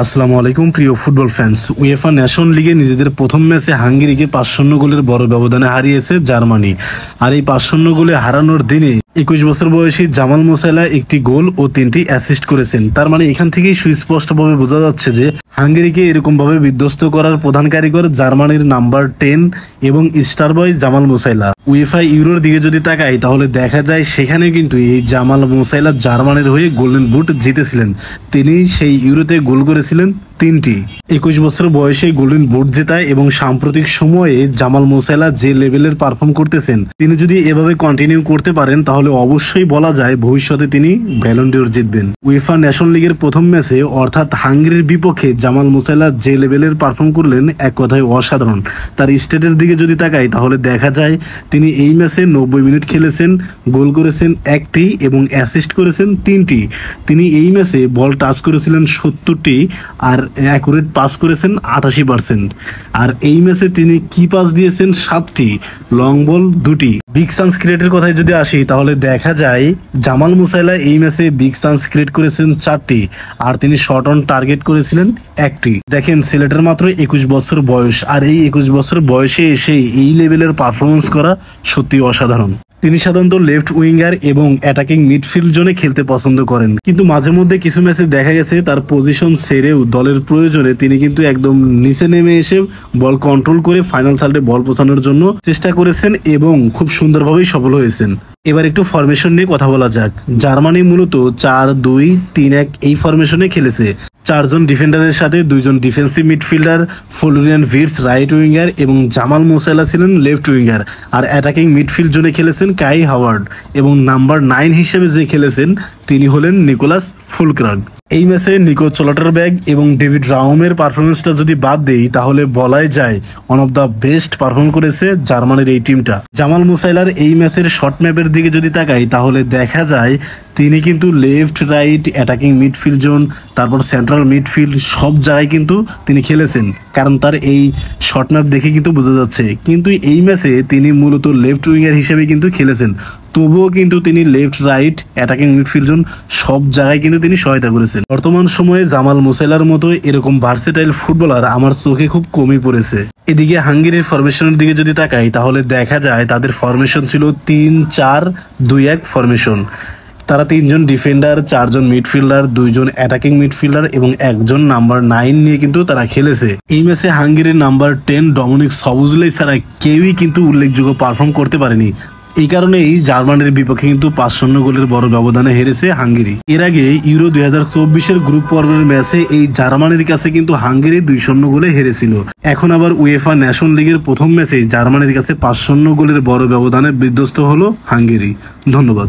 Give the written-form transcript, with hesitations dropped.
আসসালামু আলাইকুম প্রিয় ফুটবল ফ্যান্স। উয়েফা ন্যাশন লিগে নিজেদের প্রথম ম্যাচে হাঙ্গেরিকে 5-0 গোলের বড় ব্যবধানে হারিয়েছে জার্মানি। আর এই 5-0 গোলে হারানোর দিনে 21 বছর বয়সী জামাল মুসাইলা একটি গোল ও 3টি অ্যাসিস্ট করেছেন। তার মানে এখান থেকেই সুস্পষ্টভাবে বোঝা যাচ্ছে যে হাঙ্গেরিকে এরকম ভাবে বিধ্বস্ত করার প্রধান কারিগর জার্মানির নাম্বার 10 এবং স্টার বয় জামাল মুসাইলা। উয়েফা ইউরোর দিকে যদি তাকাই তাহলে দেখা যায় সেখানে কিন্তু এই জামাল মুসাইলা জার্মানির হয়ে গোল্ডেন বুট জিতেছিলেন। তিনি সেই ইউরোতে গোল করেছিলেন 3টি। 21 বছর বয়সে গোল্ডেন বুট জেতায় এবং সাম্প্রতিক সময়ে জামাল মুসাইলা যে লেভেলের পারফর্ম করতেছেন, তিনি যদি এভাবে কন্টিনিউ করতে পারেন তাহলে অবশ্যই বলা যায় ভবিষ্যতে তিনি ব্যালন ডিওর জিতবেন। উয়েফা ন্যাশন লিগের প্রথম ম্যাচে অর্থাৎ হাঙ্গেরির বিপক্ষে জামাল মুসাইলা যে লেভেলের পারফর্ম করলেন এক কথায় অসাধারণ। তার স্টেটের দিকে যদি তাকাই তাহলে দেখা যায় তিনি এই ম্যাচে 90 মিনিট খেলেছেন, গোল করেছেন 1টি এবং অ্যাসিস্ট করেছেন 3টি। তিনি এই ম্যাচে বল টাচ করেছিলেন 70টি আর অ্যাকুরেট পাস করেছেন 88%। আর এই ম্যাচে তিনি কি পাস দিয়েছেন 7টি, লং বল 2টি। বিগ চান্স ক্রিয়েটের কথায় যদি আসি তাহলে দেখা যায় জামাল মুসাইলা এই ম্যাচে বিগ চান্স ক্রিয়েট করেছেন 4টি আর তিনি শট অন টার্গেট করেছিলেন 1টি। দেখেন ছেলেটার মাত্র 21 বছর বয়স, আর এই 21 বছর বয়সে এসে এই লেভেলের পারফরমেন্স করা সত্যি অসাধারণ। তিনি সাধারণত লেফট উইঙ্গার এবং অ্যাটাকিং মিডফিল্ড জোনে খেলতে পছন্দ করেন, কিন্তু মাঝে মধ্যে কিছু ম্যাচে দেখা গেছে তার পজিশন ছেড়েও দলের প্রয়োজনে তিনি কিন্তু একদম নিচে নেমে এসে বল কন্ট্রোল করে ফাইনাল থার্ডে বল পৌঁছানোর জন্য চেষ্টা করেছেন এবং খুব সুন্দরভাবেই সফল হয়েছেন। এবার একটু ফরমেশন নিয়ে কথা বলা যাক। জার্মানি মূলত 4-2-3-1 এই ফরমেশনে খেলেছে। 4 জন ডিফেন্ডারের সাথে 2 জন defensive midfielder, Florian Wirtz right winger এবং জামাল মুসাইলা ছিলেন লেফট উইঙ্গার। আর অ্যাটাকিং মিডফিল্ড জোনে খেলেছেন কাই হাওয়ার্ড এবং নাম্বার 9 হিসেবে যে খেলেছেন তিনি হলেন নিকোলাস ফুলক্রাগ। এই ম্যাচে নিকো চলাটারব্যাগ এবং ডেভিড রাউমের পারফরমেন্সটা যদি বাদ দেই তাহলে বলাই যায় one of the best perform করেছে জার্মানির এই টিমটা। জামাল মুসাইলার এই ম্যাচের শর্ট ম্যাপের দিকে যদি তাকাই তাহলে দেখা যায় তিনি কিন্তু left right attacking midfield zone, তারপর সেন্ট্রাল মিডফিল্ড সব জায়গায় কিন্তু তিনি খেলেছেন, কারণ তার এই শর্ট ম্যাপ দেখে কিন্তু বোঝা যাচ্ছে। কিন্তু এই ম্যাচে তিনি মূলত লেফট উইঙ্গার হিসেবে কিন্তু খেলেছেন, তবুও কিন্তু তিনি left right attacking midfield zone সব জায়গায় কিন্তু তিনি সহায়তা করেছেন। বর্তমান সময়ে জামাল মুসাইলার মতো এরকম ভার্সেটাইল ফুটবলার আমার চোখে খুব কমই পড়েছে। এদিকে হাঙ্গেরির ফরমেশনের দিকে যদি তাকাই তাহলে দেখা যায় তাদের ফরমেশন ছিল 3-4-2-1 ফরমেশন। তারা 3 জন ডিফেন্ডার, 4 জন মিডফিল্ডার, 2 জন অ্যাটাকিং মিডফিল্ডার এবং 1 জন নাম্বার 9 নিয়ে কিন্তু তারা খেলেছে। এই ম্যাচে হাঙ্গেরির নাম্বার 10 ডমিনিক সবোজলাই ছাড়া কেউই কিন্তু উল্লেখযোগ্য পারফর্ম করতে পারেনি। এই কারণেই জার্মানির বিপক্ষে কিন্তু 5-0 গোলের বড় ব্যবধানে হেরেছে হাঙ্গেরি। এর আগে ইউরো 2024-এর গ্রুপ পর্বের ম্যাচে এই জার্মানির কাছে কিন্তু হাঙ্গেরি 2-0 গোলে হেরেছিল। এখন আবার উয়েফা ন্যাশন লিগের প্রথম ম্যাচে জার্মানির কাছে 5-0 গোলের বড় ব্যবধানে বিধ্বস্ত হলো হাঙ্গেরি। ধন্যবাদ।